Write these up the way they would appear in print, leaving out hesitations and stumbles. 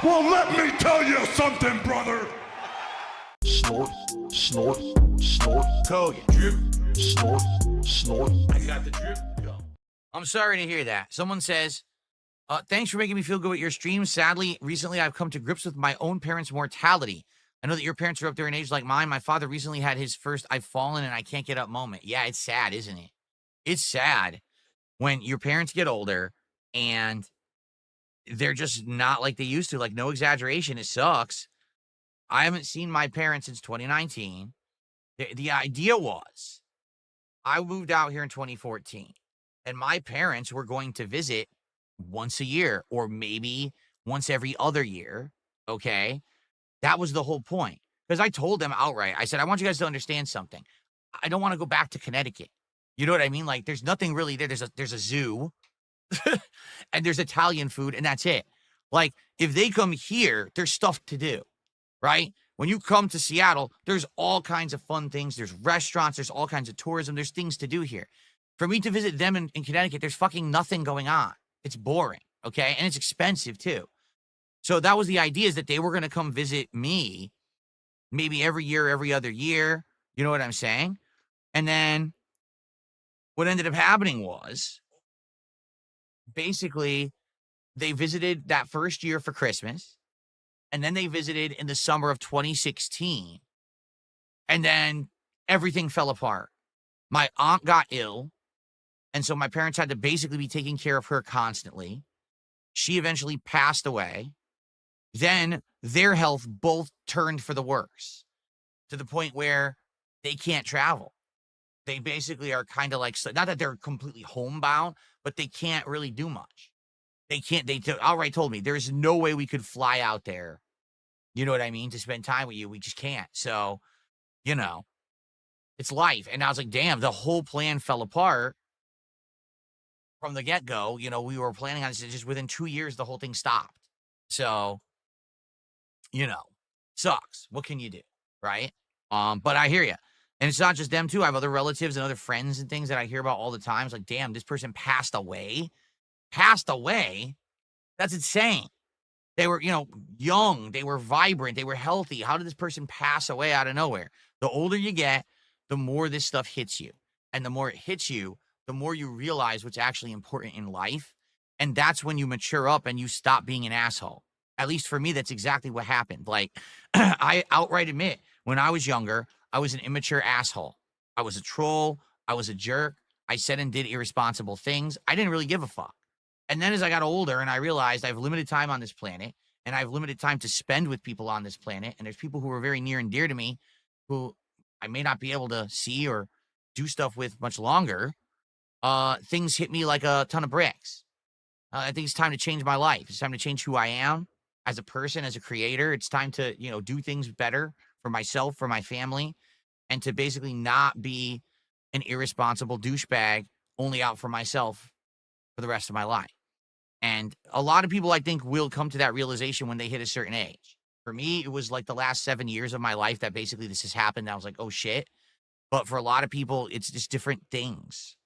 Well, let me tell you something, brother. Snort, snort, snort. Kogan. Drip. Snort, snort. I got the drip. Go. I'm sorry to hear that. Someone says, thanks for making me feel good with your stream. Sadly, recently I've come to grips with my own parents' mortality. I know that your parents are up there in age like mine. My father recently had his first I've fallen and I can't get up moment. Yeah, it's sad, isn't it? It's sad when your parents get older and they're just not like they used to. Like, no exaggeration, it sucks. I haven't seen my parents since 2019. The idea was I moved out here in 2014, and my parents were going to visit once a year or maybe once every other year, okay? That was the whole point. Because I told them outright, I said, I want you guys to understand something. I don't want to go back to Connecticut. You know what I mean? Like, there's nothing really there. There's a zoo, and there's Italian food, and that's it. Like, if they come here, there's stuff to do, right? When you come to Seattle, there's all kinds of fun things. There's restaurants. There's all kinds of tourism. There's things to do here. For me to visit them in Connecticut, there's fucking nothing going on. It's boring, okay? And it's expensive, too. So that was the idea, is that they were going to come visit me maybe every year, every other year. You know what I'm saying? And then what ended up happening was basically they visited that first year for Christmas. And then they visited in the summer of 2016. And then everything fell apart. My aunt got ill. And so my parents had to basically be taking care of her constantly. She eventually passed away. Then their health both turned for the worse, to the point where they can't travel. They basically are kind of like, not that they're completely homebound, but they can't really do much. They outright told me, there's no way we could fly out there. You know what I mean? To spend time with you. We just can't. So, you know, it's life. And I was like, damn, the whole plan fell apart from the get-go. You know, we were planning on this, just within 2 years, the whole thing stopped. So, you know, sucks. What can you do? Right? But I hear you. And it's not just them too. I have other relatives and other friends and things that I hear about all the time. It's like, damn, this person passed away. Passed away? That's insane. They were, young. They were vibrant. They were healthy. How did this person pass away out of nowhere? The older you get, the more this stuff hits you. And the more it hits you, the more you realize what's actually important in life. And that's when you mature up and you stop being an asshole. At least for me, that's exactly what happened. Like, I outright admit, when I was younger, I was an immature asshole. I was a troll. I was a jerk. I said and did irresponsible things. I didn't really give a fuck. And then as I got older and I realized I have limited time on this planet and I have limited time to spend with people on this planet, and there's people who are very near and dear to me who I may not be able to see or do stuff with much longer, things hit me like a ton of bricks. I think it's time to change my life. It's time to change who I am as a person, as a creator. It's time to, do things better for myself, for my family, and to basically not be an irresponsible douchebag only out for myself for the rest of my life. And a lot of people, I think, will come to that realization when they hit a certain age. For me, it was like the last 7 years of my life that basically this has happened. I was like, oh shit. But for a lot of people, it's just different things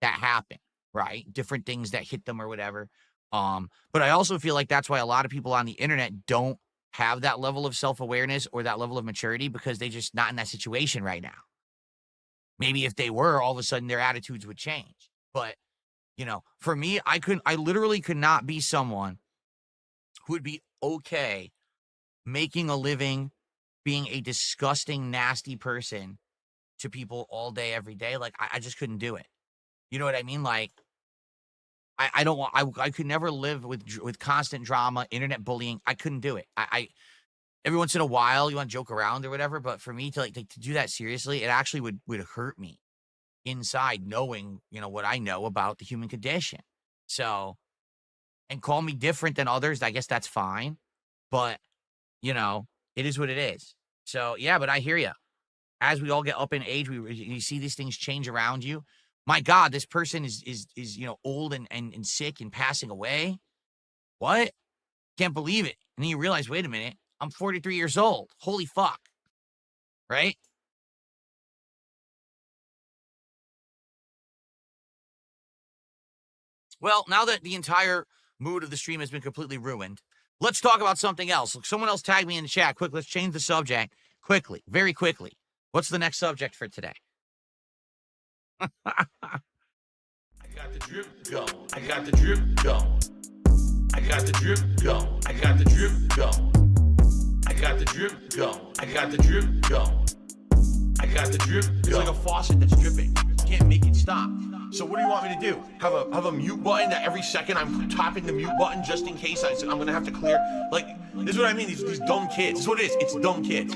that happen, right? Different things that hit them or whatever. But I also feel like that's why a lot of people on the internet don't have that level of self-awareness or that level of maturity, because they're just not in that situation right now. Maybe if they were, all of a sudden their attitudes would change. But for me, I literally could not be someone who would be okay making a living, being a disgusting, nasty person to people all day, every day. Like, I just couldn't do it. You know what I mean? Like, I don't want, I could never live with constant drama, internet bullying. I couldn't do it. I every once in a while you want to joke around or whatever, but for me to to do that seriously, it actually would hurt me inside, knowing, what I know about the human condition. So, and call me different than others, I guess that's fine. But, it is what it is. So, yeah, but I hear you. As we all get up in age, you see these things change around you. My God, this person is old and sick and passing away. What? Can't believe it. And then you realize, wait a minute, I'm 43 years old. Holy fuck. Right? Well, now that the entire mood of the stream has been completely ruined, Let's talk about something else. Look, someone else tagged me in the chat. Quick, let's change the subject quickly, very quickly. What's the next subject for today? I got the drip going. I got the drip going. I got the drip going. I got the drip going. I got the drip going. I got the drip going. I got the drip going. It's like a faucet that's dripping. You can't make it stop. So what do you want me to do? Have a mute button that every second I'm tapping the mute button just in case I'm gonna have to clear? Like, this is what I mean. These dumb kids. This is what it is. It's dumb kids.